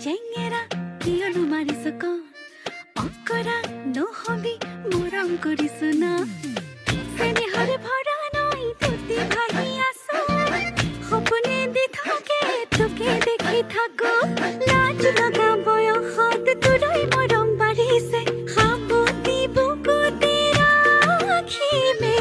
চেঙেৰা কিয়নো মাৰিছ ক অকৰা নহবি মৰম কৰিছো না চেনেহৰে ভৰা নৈ তুতি ভাহি আছো সপোনে দি থাকে তোকে দেখি থাকো লাজ লগা বয়সত তোৰই মৰম বাঢ়িছে সাবতি বুকুতে ৰাখিমে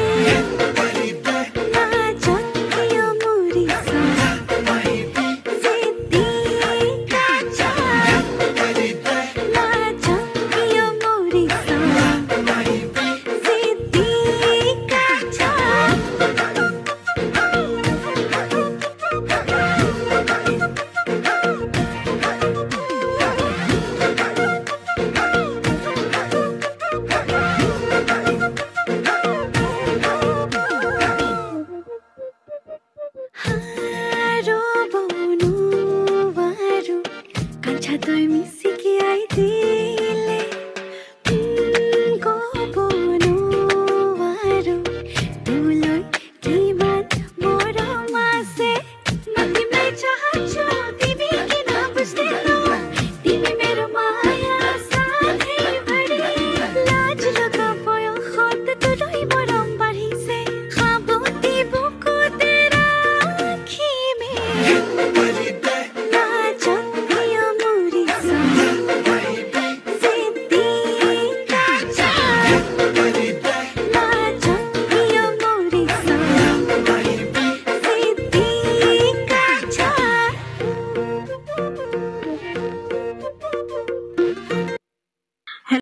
তই মিছিকি আই দি